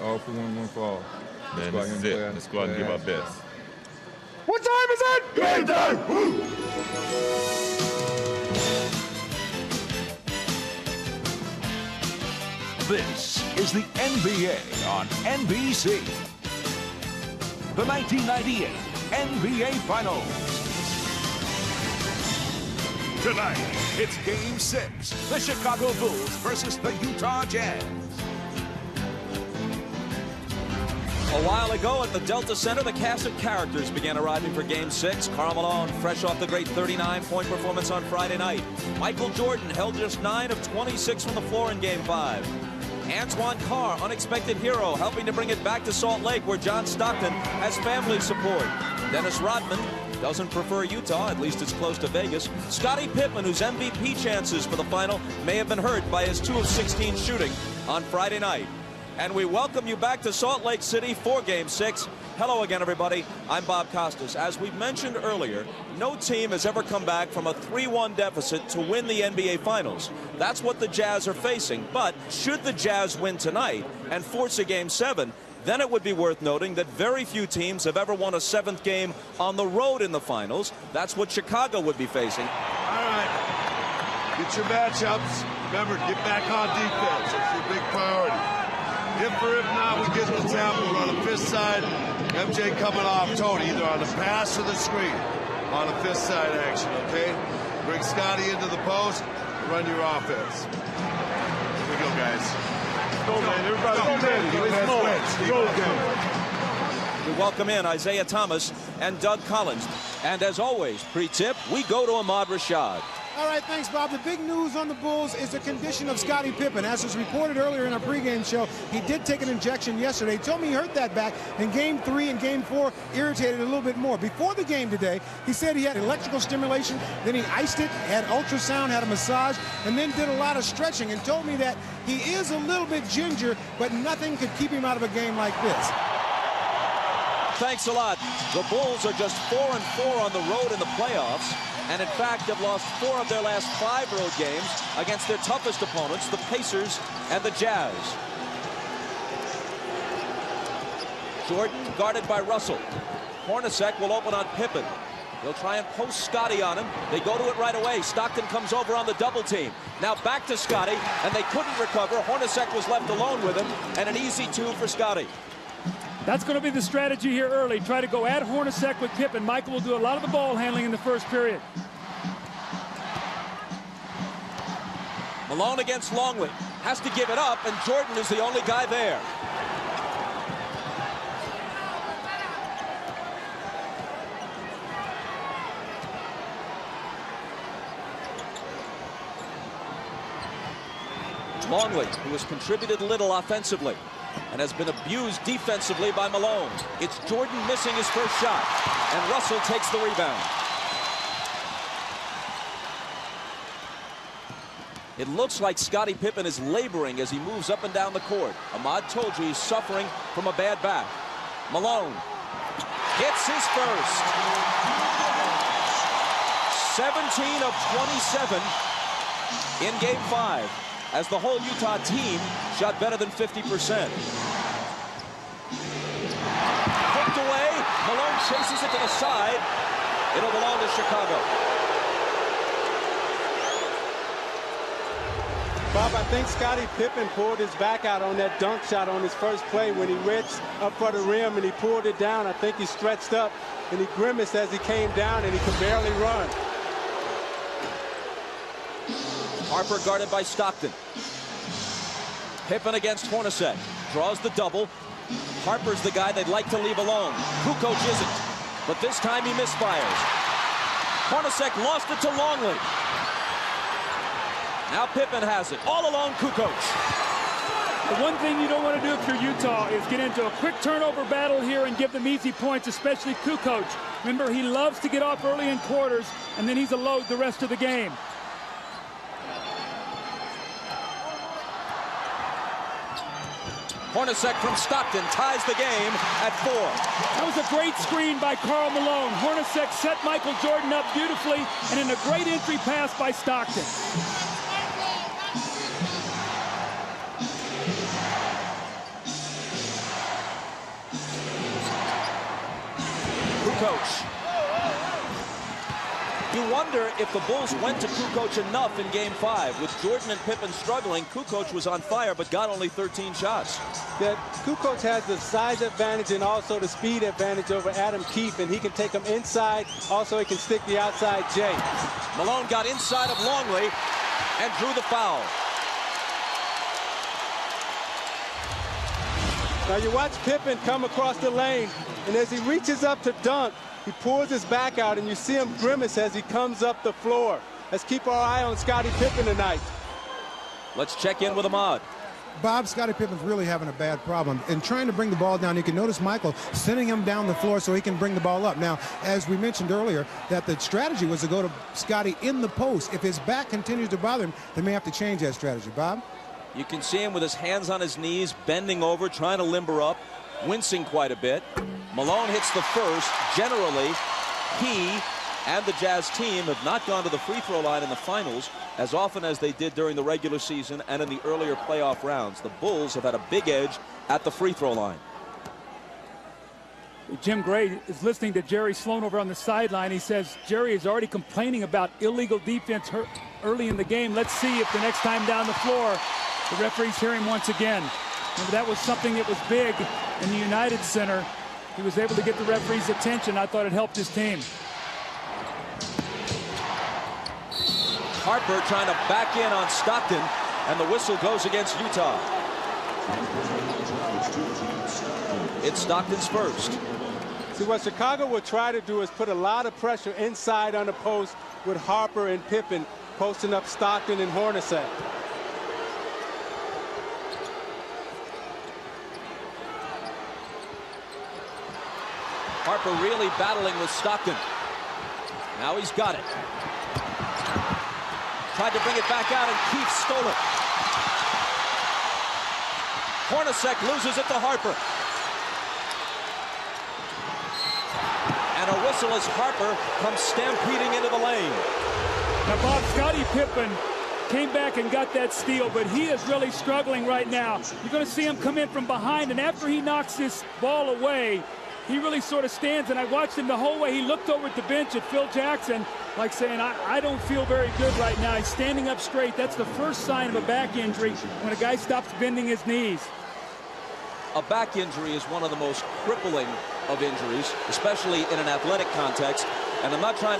all for one for all. Man, this is it. Let's go out and give our best. What time is it? Game time! This is the NBA on NBC. The 1998 NBA Finals. Tonight, it's Game 6. The Chicago Bulls versus the Utah Jazz. A while ago at the Delta Center, the cast of characters began arriving for Game 6. Karl Malone, fresh off the great 39-point performance on Friday night. Michael Jordan held just 9 of 26 from the floor in Game 5. Antoine Carr, unexpected hero, helping to bring it back to Salt Lake, where John Stockton has family support. Dennis Rodman doesn't prefer Utah, at least it's close to Vegas. Scottie Pippen, whose MVP chances for the final may have been hurt by his 2 of 16 shooting on Friday night. And we welcome you back to Salt Lake City for Game 6. Hello again, everybody. I'm Bob Costas. As we mentioned earlier, no team has ever come back from a 3-1 deficit to win the NBA Finals. That's what the Jazz are facing. But should the Jazz win tonight and force a Game 7, then it would be worth noting that very few teams have ever won a 7th game on the road in the Finals. That's what Chicago would be facing. All right. Get your matchups. Remember, get back on defense. That's your big priority. If or if not, we get the tap. We're on the fifth side. MJ coming off Tony, either on the pass or the screen. On the fifth side action, okay? Bring Scotty into the post. Run your offense. Here we go, guys. Go, man. Everybody go, man. We welcome in Isaiah Thomas and Doug Collins. And as always, pre-tip, we go to Ahmad Rashad. All right, thanks, Bob. The big news on the Bulls is the condition of Scottie Pippen. As was reported earlier in our pregame show, he did take an injection yesterday. He told me he hurt that back in Game 3 and Game 4, irritated a little bit more. Before the game today, he said he had electrical stimulation, then he iced it, had ultrasound, had a massage, and then did a lot of stretching, and told me that he is a little bit ginger, but nothing could keep him out of a game like this. Thanks a lot. The Bulls are just 4-4 on the road in the playoffs, and in fact have lost 4 of their last 5 road games against their toughest opponents, the Pacers and the Jazz. Jordan guarded by Russell. Hornacek will open on Pippen. They'll try and post Scotty on him. They go to it right away. Stockton comes over on the double team. Now back to Scotty, and they couldn't recover. Hornacek was left alone with him, and an easy 2 for Scotty. That's going to be the strategy here early. Try to go at Hornacek with Pippen. Michael will do a lot of the ball handling in the first period. Malone against Longley. Has to give it up, and Jordan is the only guy there. Longley, who has contributed little offensively and has been abused defensively by Malone. It's Jordan missing his first shot, and Russell takes the rebound. It looks like Scottie Pippen is laboring as he moves up and down the court. Ahmad told you he's suffering from a bad back. Malone hits his first. 17 of 27 in Game 5. As the whole Utah team shot better than 50%. Hooked away. Malone chases it to the side. It'll belong to Chicago. Bob, I think Scottie Pippen pulled his back out on that dunk shot on his first play when he reached up for the rim and he pulled it down. I think he stretched up and he grimaced as he came down and he could barely run. Harper guarded by Stockton. Pippen against Hornacek. Draws the double. Harper's the guy they'd like to leave alone. Kukoc isn't. But this time he misfires. Hornacek lost it to Longley. Now Pippen has it. All alone, Kukoc. The one thing you don't want to do if you're Utah is get into a quick turnover battle here and give them easy points, especially Kukoc. Remember, he loves to get off early in quarters, and then he's a load the rest of the game. Hornacek from Stockton ties the game at 4. That was a great screen by Karl Malone. Hornacek set Michael Jordan up beautifully, and in a great entry pass by Stockton. wonder if the Bulls went to Kukoc enough in Game 5. With Jordan and Pippen struggling, Kukoc was on fire but got only 13 shots. That Kukoc has the size advantage and also the speed advantage over Adam Keefe, and he can take him inside. Also, he can stick the outside J. Malone got inside of Longley and drew the foul. Now you watch Pippen come across the lane, and as he reaches up to dunk, he pulls his back out, and you see him grimace as he comes up the floor. Let's keep our eye on Scottie Pippen tonight. Let's check in with Ahmad. Bob, Scottie Pippen's really having a bad problem. In trying to bring the ball down, you can notice Michael sending him down the floor so he can bring the ball up. Now, as we mentioned earlier, that the strategy was to go to Scottie in the post. If his back continues to bother him, they may have to change that strategy. Bob? You can see him with his hands on his knees, bending over, trying to limber up, wincing quite a bit. Malone hits the first. Generally, he and the Jazz team have not gone to the free throw line in the finals as often as they did during the regular season and in the earlier playoff rounds. The Bulls have had a big edge at the free throw line. Jim Gray is listening to Jerry Sloan over on the sideline. He says Jerry is already complaining about illegal defense early in the game. Let's see if the next time down the floor the referees hear him once again. Remember, that was something that was big in the United Center. He was able to get the referee's attention. I thought it helped his team. Harper trying to back in on Stockton, and the whistle goes against Utah. It's Stockton's first. See, what Chicago will try to do is put a lot of pressure inside on the post with Harper and Pippen posting up Stockton and Hornacek. Harper really battling with Stockton. Now he's got it. Tried to bring it back out, and Keefe stole it. Hornacek loses it to Harper. And a whistle as Harper comes stampeding into the lane. Now, Bob, Scottie Pippen came back and got that steal, but he is really struggling right now. You're going to see him come in from behind, and after he knocks this ball away, he really sort of stands, and I watched him the whole way. He looked over at the bench at Phil Jackson, like saying, I don't feel very good right now. He's standing up straight. That's the first sign of a back injury, when a guy stops bending his knees. A back injury is one of the most crippling of injuries, especially in an athletic context, and I'm not trying